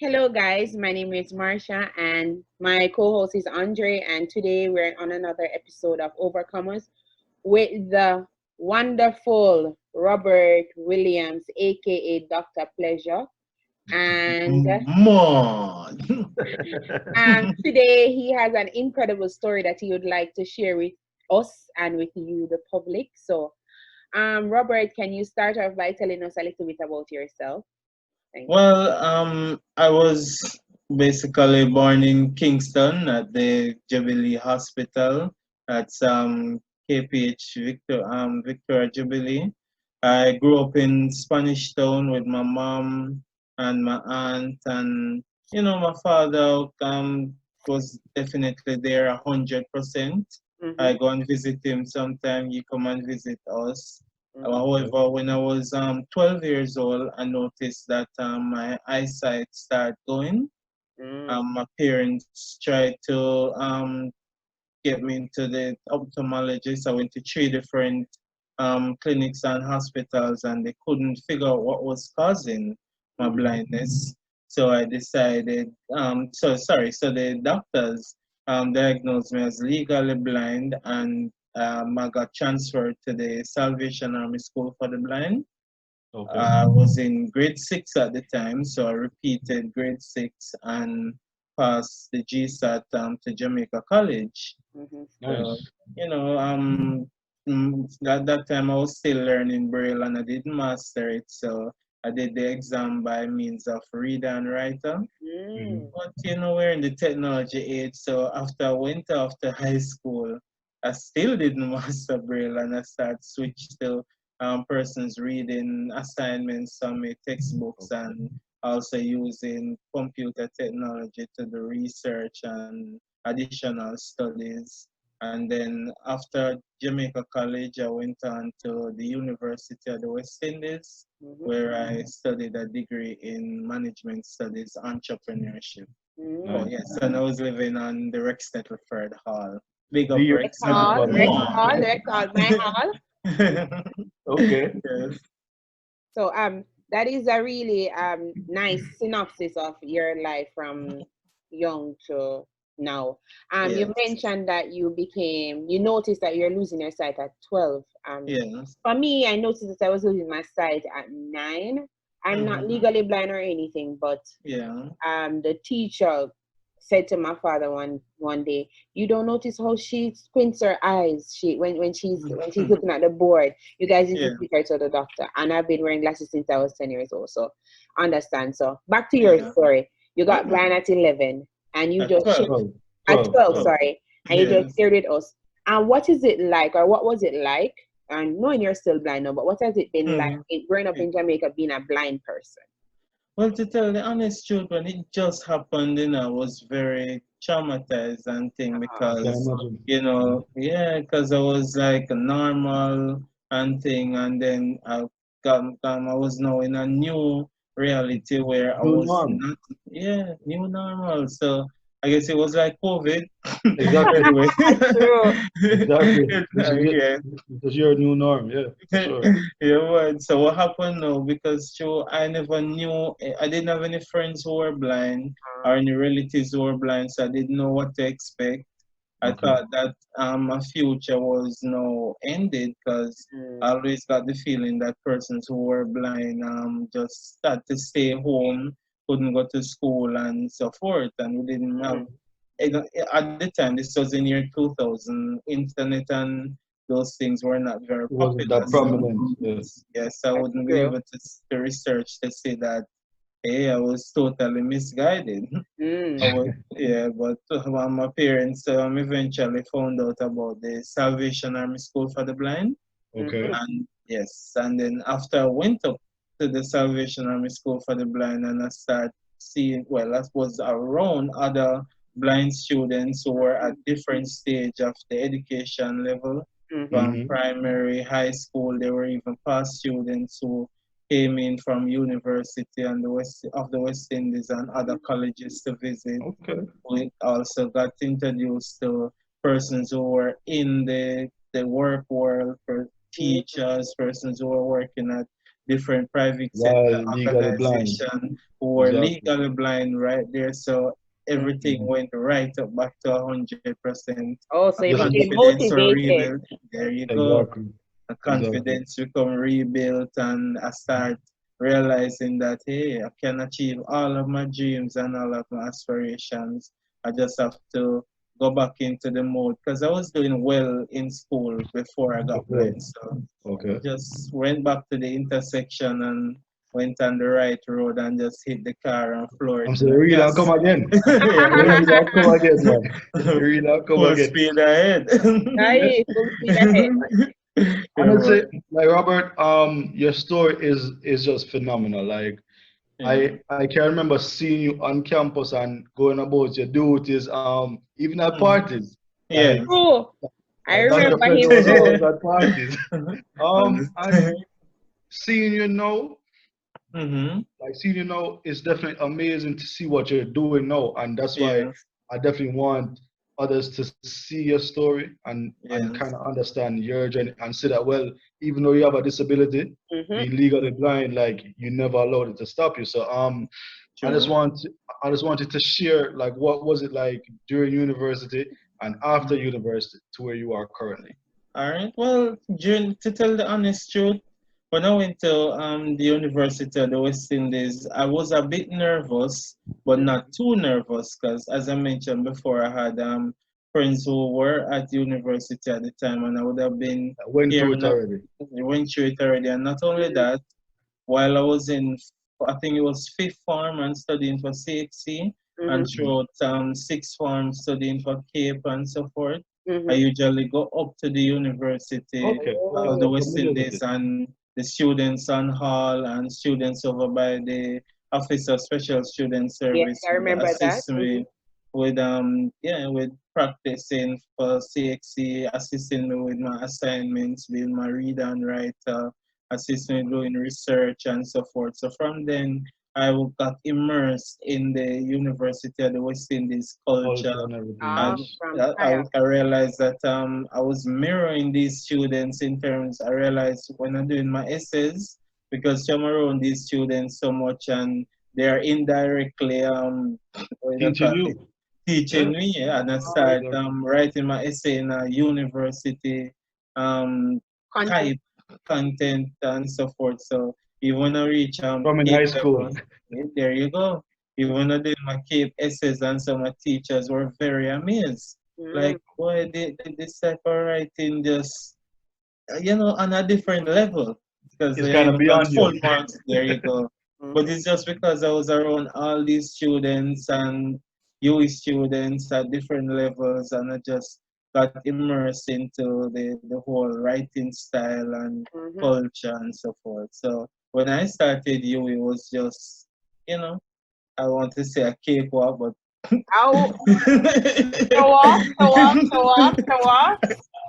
Hello, guys. My name is Marsha, and my co-host is Andre. And today we're on another episode of Overcomaz with the wonderful Robert Williams, aka Dr. Pleasure. And Man. today he has an incredible story that he would like to share with us and with you, the public. So, Robert, can you start off by telling us a little bit about yourself? Thank you. Well, I was basically born in Kingston at the Jubilee Hospital. That's KPH Victoria Jubilee. I grew up in Spanish Town with my mom and my aunt, and my father was definitely there 100%. I Mm-hmm. go and visit him sometime. He come and visit us. Mm-hmm. However, when I was 12 years old, I noticed that my eyesight started going. Mm. My parents tried to get me into the ophthalmologist. I went to three different clinics and hospitals, and they couldn't figure out what was causing my blindness. So I decided, so the doctors diagnosed me as legally blind, and I got transferred to the Salvation Army School for the Blind. Okay. I was in grade six at the time, so I repeated grade six and passed the GSAT to Jamaica College. Mm-hmm. So, Nice. at that time I was still learning Braille and I didn't master it, so I did the exam by means of reader and writer. Mm. Hmm. But we're in the technology age, so after I went off to high school, I still didn't master Braille and I started switch to persons reading assignments, some textbooks, and also using computer technology to do research and additional studies. And then after Jamaica College, I went on to the University of the West Indies, Mm-hmm. where I studied a degree in management studies, entrepreneurship. Oh Mm. Nice. yes, and I was living on the Rextetleford Hall. Big The up year Rexhall. Rec hall, my hall. Okay. Yes. So that is a really nice synopsis of your life from young to now. You Yes. mentioned that you noticed that you're losing your sight at 12. Yes. For me, I noticed that I was losing my sight at 9. I'm not Mm-hmm. legally blind or anything, but Yeah. the teacher said to my father one day, "You don't notice how she squints her eyes, she when she's looking at the board. You guys need to Yeah. take her to the doctor." And I've been wearing glasses since I was 10 years old, so understand. So back to your Yeah. story. You got blind at 11, and you At just shared 12. 12. at 12. 12, 12. sorry, and you just Yes. shared with us. And what is it like, or what was it like? And knowing you're still blind now, but what has it been like Mm-hmm. growing up Yeah. in Jamaica being a blind person? Well, to tell the honest truth, when it just happened, I was very traumatized and thing I can because, imagine. yeah, because I was like normal and thing, and then I was now in a new reality where I New was norm. not, yeah, new normal. So I guess it was like COVID. Exactly. Anyway, True. Exactly. This is it. yeah. This is your new norm. Yeah, for sure. Yeah, right. So what happened now? Because I never knew, I didn't have any friends who were blind or any relatives who were blind, so I didn't know what to expect. I Okay. thought that my future was now ended because I Mm. always got the feeling that persons who were blind just had to stay home, couldn't go to school and so forth, and we didn't have Mm. at the time. This was in year 2000. Internet and those things were not very It wasn't popular, that so prominent. Yeah. yes, I That's wouldn't be true. able to research to see that, hey, I was totally misguided. I Mm. was, yeah, but my parents eventually found out about the Salvation Army School for the Blind. Mm-hmm. Okay. And yes, and then after I went up to the Salvation Army School for the Blind and I started seeing, well, I was around other blind students who were at different stage of the education level, Mm-hmm. from Mm-hmm. primary, high school. There were even past students who came in from university and the West Indies and other colleges to visit. Okay. We also got introduced to persons who were in the work world, for teachers, persons who were working at different private sector While legally blind. organization, who were Exactly. legally blind right there. So everything Mhm. went right up back to 100%. Oh, so you Just became Confidence were motivated. rebuilt. There you go. exactly. The Exactly. confidence become rebuilt, and I start realizing that hey, I can achieve all of my dreams and all of my aspirations. I just have to go back into the mode because I was doing well in school before I got Okay. blind. So I Okay. just went back to the intersection and went on the right road and just hit the car and floored I'm in saying, the read and gas. come again. Yeah, Read and come again, man. Read and come full again. speed ahead. Aye, full speed ahead. Yeah, Honestly, man. like Robert, your story is just phenomenal. Like Yeah. I can remember seeing you on campus and going about your duties, even at Mhm. parties. Like Yes. True. I Dr. remember Fred him was too. always at parties. And Understand. seeing you now, Mm-hmm. like seeing you now, it's definitely amazing to see what you're doing now, and that's why Yes. I definitely want others to see your story and kind of Yes. understand your journey and see that well, even though you have a disability, Mm-hmm. being legally blind, like you never allowed it to stop you. So I just True. want I just wanted to share like what was it like during university and after university to where you are currently. All right. Well, to tell the honest truth, when I went to the University of the West Indies, I was a bit nervous, but not too nervous, because as I mentioned before, I had friends who were at university at the time, and I would have been I went through here. it already. Went through it already, and not only Mm-hmm. that, while I was in, I think it was fifth form and studying for CXC, and Mm-hmm. Mhm. throughout sixth form studying for CAPE and so forth. I Mm-hmm. usually go up to the University Okay, of I'm the Oh, West familiar with Indies it. and the students on hall and students over by the Office of Special Student yes, Service I would remember that. assist Mm-hmm. me with with practicing for CXC, assisting me with my assignments, with my read and write, assisting me doing research and so forth. So from then I got immersed in the University of the West Indies culture, Culture and everything, Ah, and yes. from fire. I realized that I was mirroring these students in terms. I realized when I'm doing my essays, because I'm around these students so much, and they are indirectly what do you Teaching call it, you. teaching Yeah, me. Yeah, and I Oh, start exactly. writing my essay in a university um content. type content and so forth. So you wanna reach From in Cape high school. level, yeah, there you go. Even when I did my Cape essays, and some of my teachers were very amazed. Mm-hmm. Like, boy, this type of writing just, on a different level. Because It's you kind of even got beyond full you. marks, there you go. But Mm-hmm. it's just because I was around all these students and UE students at different levels, and I just got immersed into the whole writing style and Mm-hmm. culture and so forth. So when I started UE, it was just, you know, I want to say a cakewalk, but Oh, show off, show off, show off, show off.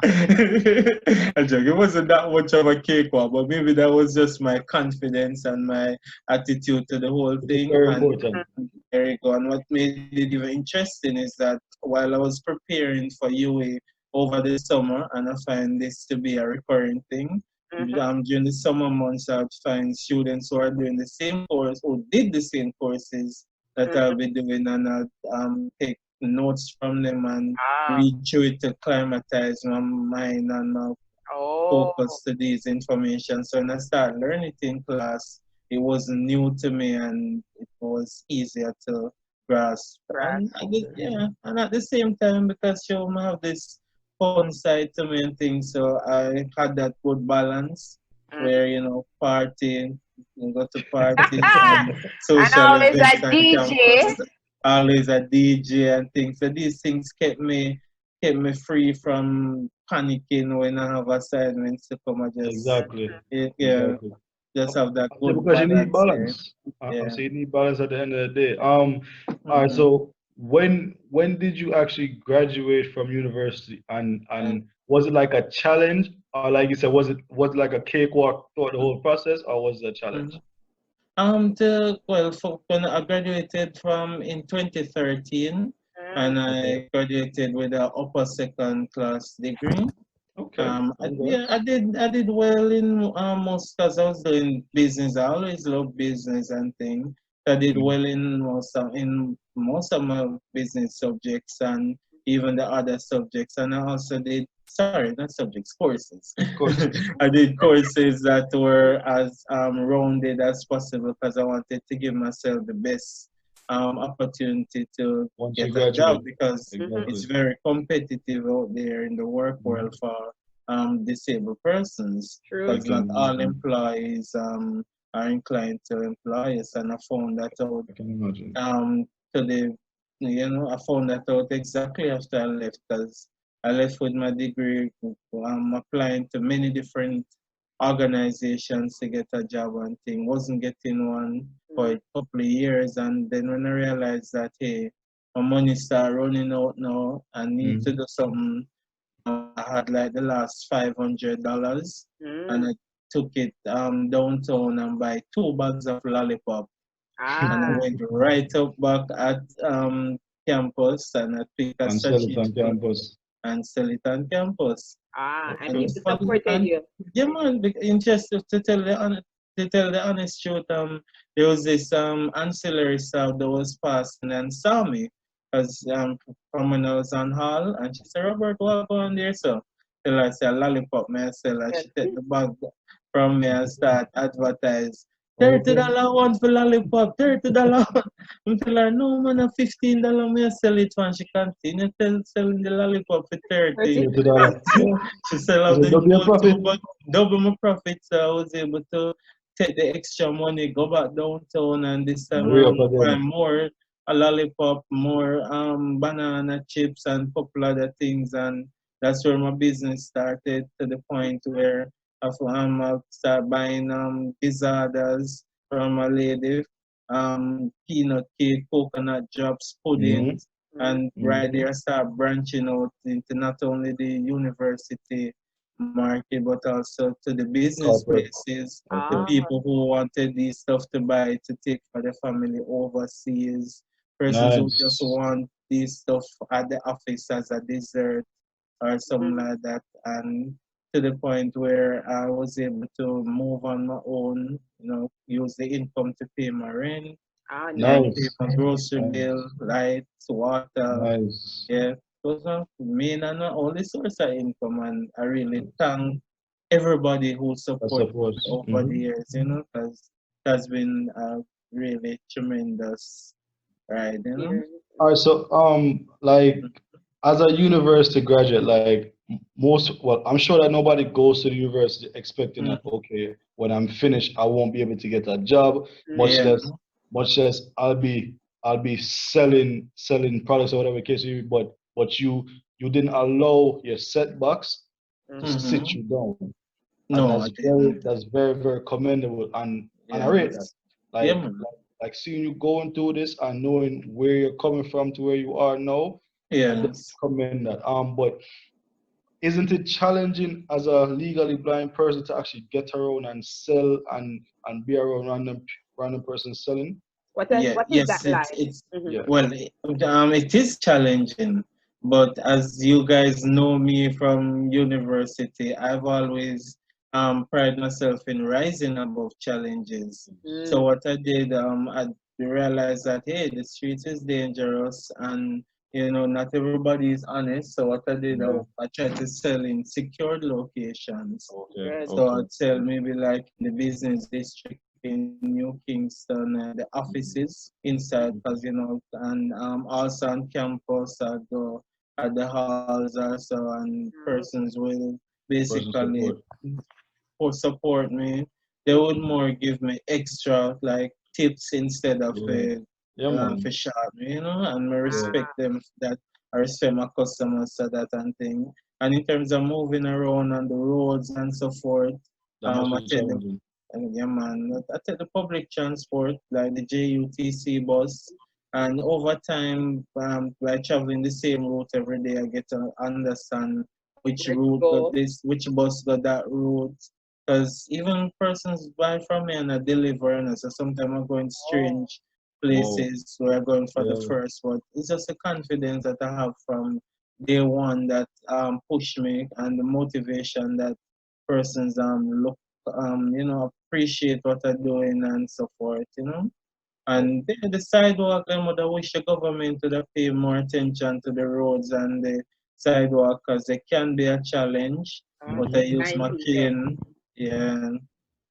I joke, it wasn't that much of a cakewalk, but maybe that was just my confidence and my attitude to the whole Which is thing. very And important. there you go. And what made it even interesting is that while I was preparing for UA over the summer, and I find this to be a recurring thing, Mm-hmm. during the summer months, I'd find students who are doing the same course or did the same courses that Mm-hmm. I'll be doing, and I'll take notes from them and Ah, read through it to climatize my mind and my oh, focus to these information. So when I started learning it in class, it wasn't new to me and it was easier to grasp. grass. And I did, yeah, and at the same time, because you have this fun side to me and things, so I had that good balance Mm-hmm. where, party, you go to parties Ah, and and social always events a on DJ. campus, always a DJ and things. So these things kept me free from panicking when I have assignments to come. I just, Exactly. yeah, Exactly. just have that Yeah, good because you need balance there. balance. I'm Yeah. saying you need balance at the end of the day. All right. Hmm. So when did you actually graduate from university, and And was it like a challenge, or like you said, was it like a cakewalk throughout the whole process, or was it a challenge? mhm. For when I graduated from in 2013, Mm, and Okay. I graduated with a upper second class degree. Okay. Okay. I did well in most because I was doing business. I always loved business and thing. I did Mhm. well in most of my business subjects and even the other subjects. And I also did, sorry, not subjects, courses. Courses. I did courses that were as rounded as possible because I wanted to give myself the best opportunity to Once get you a job graduate. because Mm-hmm. it's Exactly. very competitive out there in the work Mhm. world for disabled persons I True. because not can all imagine. employees are inclined to employ us, and I found that out I can imagine. to the I found that out exactly after I left because I left with my degree, applying to many different organizations to get a job and thing. Wasn't getting one for Mm-hmm. a couple of years, and then when I realized that hey, my money start running out now, I need to Mhm. do something. I had like the last $500, and Mm. I took it downtown and buy 2 bags of lollipop, and I Ah, went right up back at campus and I picked a And sell it strategic on route campus. and sell it on campus. and Okay. people And fun supported and you. yeah man, interested to tell the honest truth, there was this ancillary staff that was passing and saw me because from when I was on hall and she said, Robert, what go on there? So till I said lollipop myself and Yes. she take the bag from me and start advertise. Okay. $30 one for lollipop, $30 one. I'm tell her, no man, a $15 me I sell it one. She continue selling the lollipop for 30. $30. She sell Is out it the double your whole profit? but double my profit. So I was able to take the extra money, go back downtown, and this time And way up around buy again. more a lollipop, more banana chips, and couple other things. And that's where my business started to the point where I start buying pizzas from a lady, peanut cake, coconut drops, Mm-hmm. puddings, Mm. and right Mm-hmm. there I start branching out into not only the university market but also to the business Corporate. places, the Okay. Ah, people who wanted these stuff to buy to take for the family overseas, persons who just Nice. want these stuff at the office as a dessert or something mm-hmm. like that. And to the point where I was able to move on my own, use the income to pay my rent, Ah, pay Nice. my grocery bill, Nice. lights, water. Nice. Yeah, those are main and only source of income. And I really thank everybody who That's supported support. me over the Mm-hmm. years, because that's been a really tremendous ride, experience. All right, so like as a university graduate, like most, well, I'm sure that nobody goes to the university expecting that, Mhm. okay, when I'm finished, I won't be able to get a job, Mm-hmm. much Yeah. less, much less I'll be selling products or whatever case may be, but you didn't allow your setbacks to Mm-hmm. sit Mm-hmm. you down. And No, I didn't. that's very, very commendable. And I rate that. Yes. Yeah, Like, man. like seeing you going through this and knowing where you're coming from to where you are now, I definitely Yes. commend that. But isn't it challenging as a legally blind person to actually get around and sell and be around random person selling? Yeah, What is that yes, like? it's Mm-hmm. Yeah. well, it is challenging, but as you guys know me from university, I've always pride myself in rising above challenges. So Mm. what I did, I realized that hey, the street is dangerous, and not everybody is honest. So what I did, Yeah. I tried to sell in secured locations. Okay. Good. So Okay. I'd sell maybe like in the business district in New Kingston, the offices inside, because and also on campus, I'd go at the halls also, and Mm-hmm. persons will Person basically support. support me. They would more give me extra like tips instead of Yeah. Yeah, for man. shot me, and I Yeah. respect Ah, them for that. I respect my customers for that and thing. And in terms of moving around on the roads and so forth, That must I be take the challenging. yeah man, I take the public transport like the JUTC bus, and over time, by traveling the same route every day, I get to understand which where to route got go? this, which bus got that route. Because even persons buy from me and I deliver, and so sometimes I'm going Oh, strange Wow. places where I'm going for the Yeah. first one. It's just the confidence that I have from day one that push me, and the motivation that persons look appreciate what I'm doing and so forth. And the sidewalk, them would wish the government to pay more attention to the roads and the sidewalk because they can be a challenge. But I Mhm. use my 19 cane, yeah,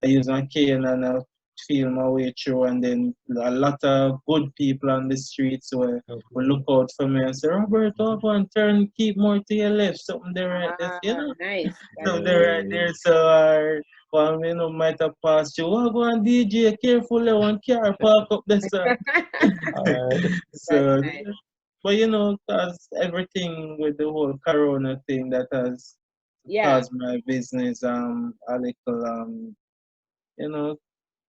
I use my cane and I feel my way through. And then a lot of good people on the streets will Okay. look out for me and say, Robert, over and turn, keep more to your left, something there right there, you Ah, know, nice. That's something there right nice. Yeah. there. So, well, you know, might have passed you. Well, go on, DJ, carefully, one car park up there, sir. All right. That's So, nice. but you know, cause everything with the whole Corona thing that has Yeah. caused my business a little you know,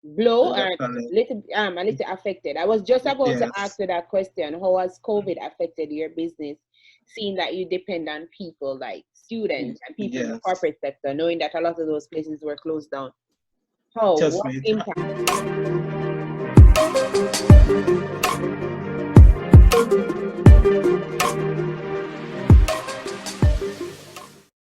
Blow what do you or call it? a little affected. I was just about to ask Yes, you that question. How has COVID affected your business, seeing that you depend on people like students and people in the yes. corporate sector, knowing that a lot of those places were closed down? How? Just What me. impact?